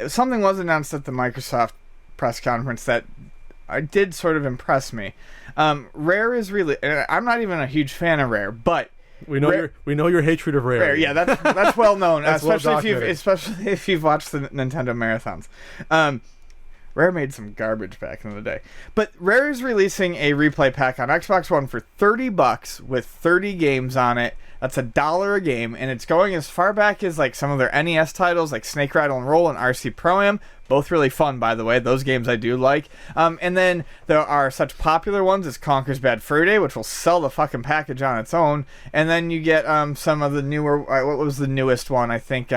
something was announced at the Microsoft press conference that did sort of impress me. Rare is really... I'm not even a huge fan of Rare, but... We know your hatred of Rare. Yeah, that's well known, That's especially if you've watched the Nintendo marathons. Rare made some garbage back in the day. But Rare is releasing a replay pack on Xbox One for $30 with 30 games on it. That's $1 a game, and it's going as far back as like some of their NES titles like Snake Rattle and Roll and RC Pro-Am. Both really fun, by the way. Those games I do like. And then there are such popular ones as Conker's Bad Fur Day, which will sell the fucking package on its own. And then you get some of the newer... what was the newest one? I think...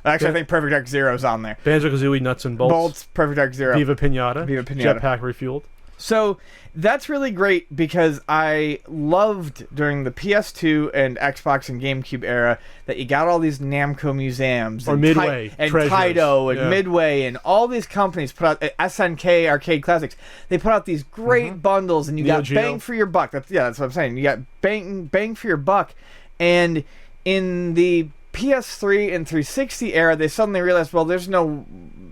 I think Perfect Dark Zero's on there. Banjo-Kazooie Nuts and Bolts. Perfect Dark Zero. Viva Pinata. Jetpack Refueled. So that's really great because I loved during the PS2 and Xbox and GameCube era that you got all these Namco museums. Or and Midway. And Taito and Yeah. Midway and all these companies put out... SNK, Arcade Classics. They put out these great bundles and you got bang for your buck. That's what I'm saying. You got bang for your buck. And in the PS3 and 360 era, they suddenly realized, well, there's no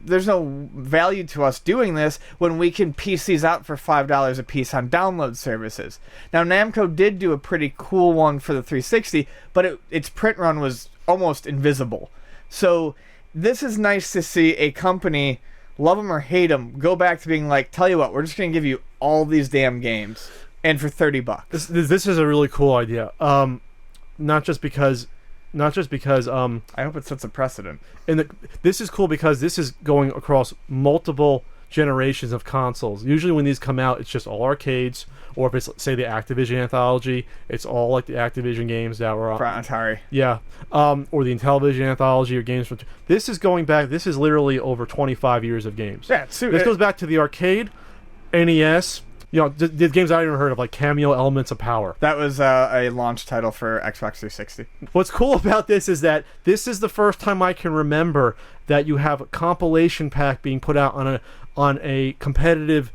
value to us doing this when we can piece these out for $5 a piece on download services. Now, Namco did do a pretty cool one for the 360, but its print run was almost invisible. So this is nice to see a company, love them or hate them, go back to being like, tell you what, we're just going to give you all these damn games, and for $30. This is a really cool idea. Not just because I hope it sets a precedent. And this is cool because this is going across multiple generations of consoles. Usually when these come out, it's just all arcades, or if it's, say, the Activision anthology, it's all like the Activision games that were on Atari. Yeah. Or the Intellivision anthology or games from... This is going back... This is literally over 25 years of games. Yeah, this goes back to the arcade, NES... the games I even heard of, like Cameo Elements of Power. That was a launch title for Xbox 360. What's cool about this is that this is the first time I can remember that you have a compilation pack being put out on a competitive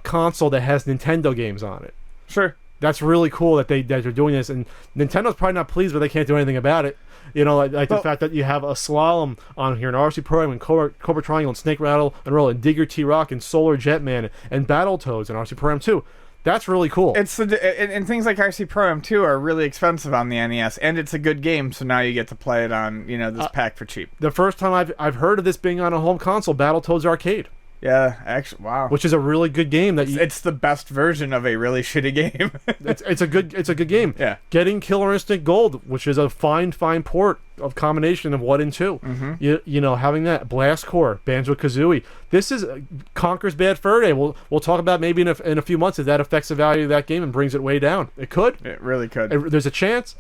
console that has Nintendo games on it. Sure. That's really cool that they're doing this, and Nintendo's probably not pleased, but they can't do anything about it. Like the fact that you have a Slalom on here, an RC Pro-Am, and Cobra Triangle, and Snake Rattle and Roll, and Digger T-Rock, and Solar Jetman, and Battletoads, and RC Pro-Am 2. That's really cool. And things like RC Pro-Am 2 are really expensive on the NES, and it's a good game, so now you get to play it on this pack for cheap. The first time I've heard of this being on a home console, Battletoads Arcade. Yeah, actually, wow. Which is a really good game. It's the best version of a really shitty game. it's a good game. Yeah. Getting Killer Instinct Gold, which is a fine port of combination of 1 and 2. Mm-hmm. Having that Blast Core, Banjo-Kazooie. This is Conker's Bad Fur Day. We'll talk about maybe in a few months if that affects the value of that game and brings it way down. It could. It really could. There's a chance.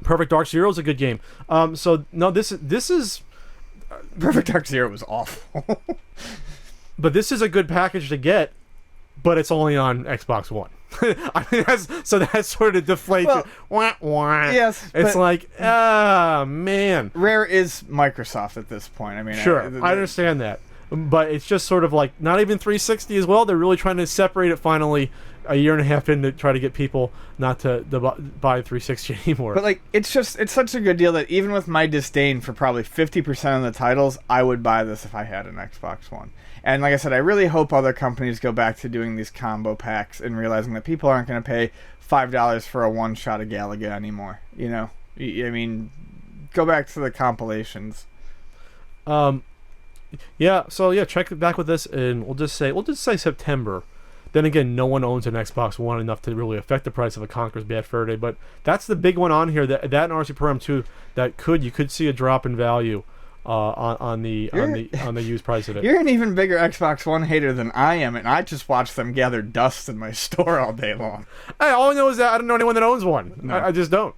Perfect Dark Zero is a good game. This is Perfect Dark Zero was awful. But this is a good package to get, but it's only on Xbox One. I mean, that sort of deflates it. Wah, wah. Yes, it's like, man. Rare is Microsoft at this point. I mean, sure, I understand that, but it's just sort of like not even 360 as well. They're really trying to separate it finally. A year and a half in to try to get people not to buy 360 anymore. But it's such a good deal that even with my disdain for probably 50% of the titles, I would buy this if I had an Xbox One. And like I said, I really hope other companies go back to doing these combo packs and realizing that people aren't going to pay $5 for a one-shot of Galaga anymore. I mean, go back to the compilations. Yeah. So yeah, check back with this, and we'll just say September. Then again, no one owns an Xbox One enough to really affect the price of a Conker's Bad Fur Day. But that's the big one on here. That and RC Pro-Am 2 that you could see a drop in value on the used price of it. You're an even bigger Xbox One hater than I am, and I just watch them gather dust in my store all day long. Hey, all I know is that I don't know anyone that owns one. No. I just don't.